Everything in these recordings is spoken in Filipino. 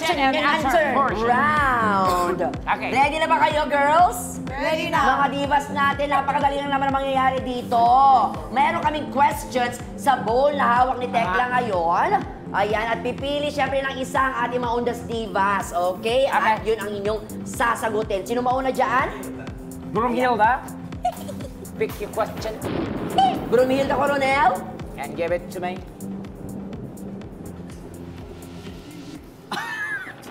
question and answer round. Okay. Ready na ba kayo, girls? Ready na. Mga divas natin, napakadali lang naman ang mangyayari dito. Meron kaming questions sa bowl na hawak ni Tekla ngayon. Ayan, at pipili syempre ng isang ating maundas divas, okay? At yun ang inyong sasagutin. Sino mauna dyan? Brumhilda, pick your question Brumhilda Coronel? and give it to me.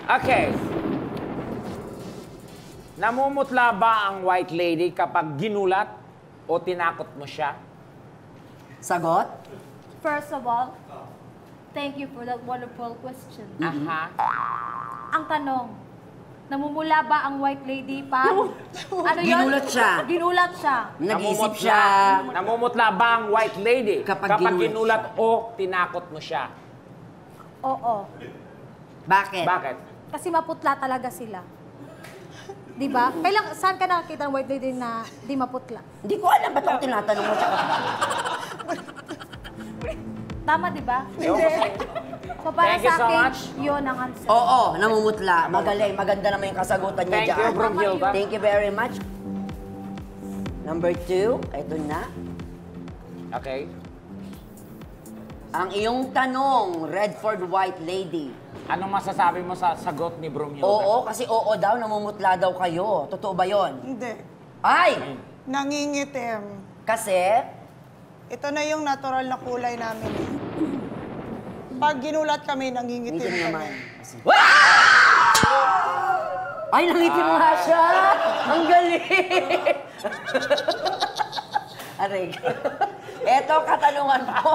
Okay. Namumutla ba ang white lady kapag ginulat o tinakot mo siya? Sagot? First of all, thank you for that wonderful question. Aha. Ang tanong, namumula ba ang white lady pa? Ano yun? Ginulat siya. Ginulat siya. Nag-iisip siya. Namumutla ba ang white lady Kapag ginulat o tinakot mo siya? Oo. Bakit? Bakit? Kasi maputla talaga sila. Di ba? Saan ka nakakita ng white lady na di maputla? Hindi ko alam ba't ako tinatanong mo siya. Tama, di ba? So para Thank you sa so akin, much. yun ang answer. Oo, namumutla. Magaling. Maganda naman yung kasagutan niya Thank dyan. you, Brumhilda. Thank you very much. Number 2, ito na. Okay. Ang iyong tanong, Redford White Lady. Anong masasabi mo sa sagot ni Brumhilda? Oo, kasi oo daw, namumutla daw kayo. Totoo ba yon? Hindi. Ay! Nangingitim. Kasi, Ito na yung natural na kulay namin. Pag ginulat kami, nangingitim ngitim kami. naman. Ay, nangitim nga siya! Ang galing! Aray. Eto, katanungan mo.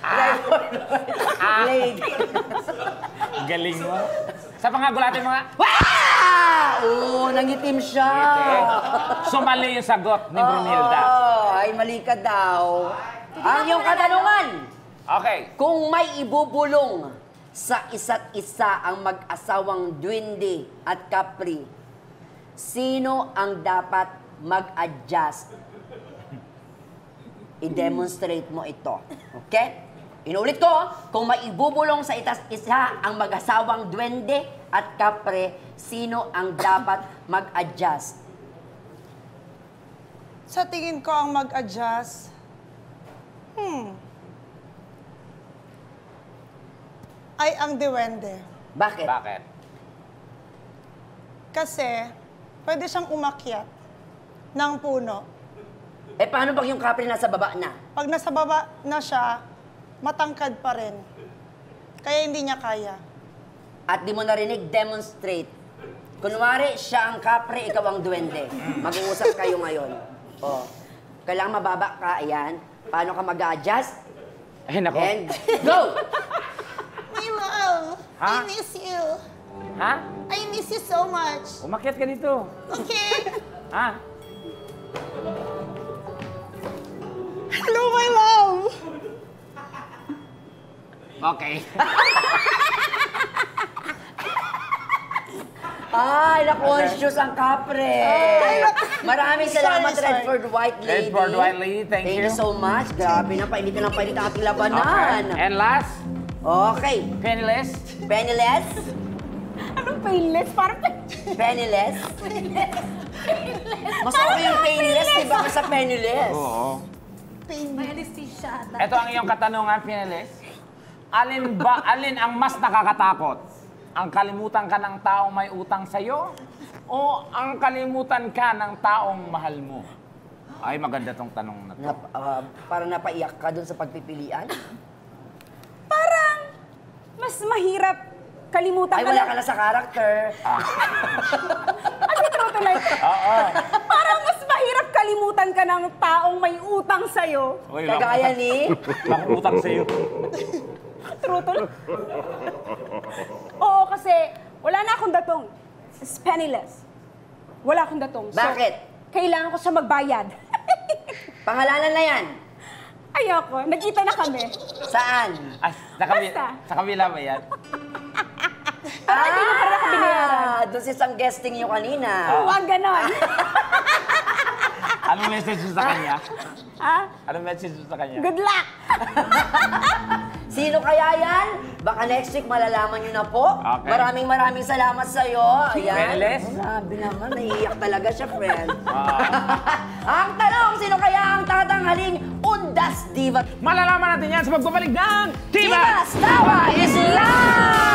Redford White Lady. Galing mo. Sa pangagulatin mga... Oo, nangitim siya. Sumali yung sagot ni Brumhilda. Ay, mali ka daw. Ang iyong katanungan. Okay. Kung may ibubulong sa isa't isa ang mag-asawang Duwende at Capri, sino ang dapat mag-adjust? I-demonstrate mo ito. Okay? Inulit ko, kung may ibubulong sa isa't isa ang mag-asawang Duwende at Capri, sino ang dapat mag-adjust? Sa tingin ko ang mag-adjust, ay ang Duwende. Bakit? Bakit? Kasi, pwede siyang umakyat ng puno. Eh, paano pag yung Capri nasa baba na? Pag nasa baba na siya, matangkad pa rin. Kaya hindi niya kaya. At di mo narinig, demonstrate. Kunwari, siya ang Capri, ikaw ang Duwende. Mag-uusap kayo ngayon. Oh. Kailangan mababa ka, ayan. Paano ka mag-adjust? Ay, nako. And go! My love, Ha? I miss you. Ha? I miss you so much. Umakyat ka dito. Okay. Ha? Hello, my love. Okay. Ay, na-conscious ang Capri. Maraming salamat, Sorry. Redford White Lady. Redford White Lady, thank you. Thank you so much. Grabe na, painit na painit ang ating Okay. labanan. And last, Okay. penniless. Penniless? Anong painless? Parang Penniless? Mas okay yung painless, di ba? Sa penniless. Oo. may anesthesia ata. Ito ang iyong katanungan, penniless. Alin ang mas nakakatakot? Ang kalimutan ka ng taong may utang sa'yo? O ang kalimutan ka ng taong mahal mo? Ay, maganda tong tanong na to. Para napaiyak ka dun sa pagpipilian? Parang mas mahirap kalimutan Ay, ka wala lang. ka na sa character. Ano true to life? Oo. Parang mas mahirap kalimutan ka ng taong may utang sa'yo. Uy, Kagaya ni... Lang utang sa'yo. True to life. Oo, kasi wala na akong datong. It's penniless. Wala akong datong. So, Bakit? kailangan ko siya magbayad. Pangalanan na yan. Ayoko. Nagkita na kami. Saan? Ay, Basta. sa kabila ba yan? Hindi ko pa rin ako binayaran. Doon sa isang guesting nyo kanina. Huwag ganon. Anong message mo sa kanya? Ha? Anong message mo sa kanya? Good luck! Sino kaya yan? Baka next week malalaman nyo na po. Okay. Maraming salamat sa'yo. Ayan. Meles? Grabe naman, naiiyak talaga siya, friend. Ang tanong, sino kaya ang tatanghaling Undas Diva? Malalaman natin yan sa pagbabalik ng Divas Tawa is Live!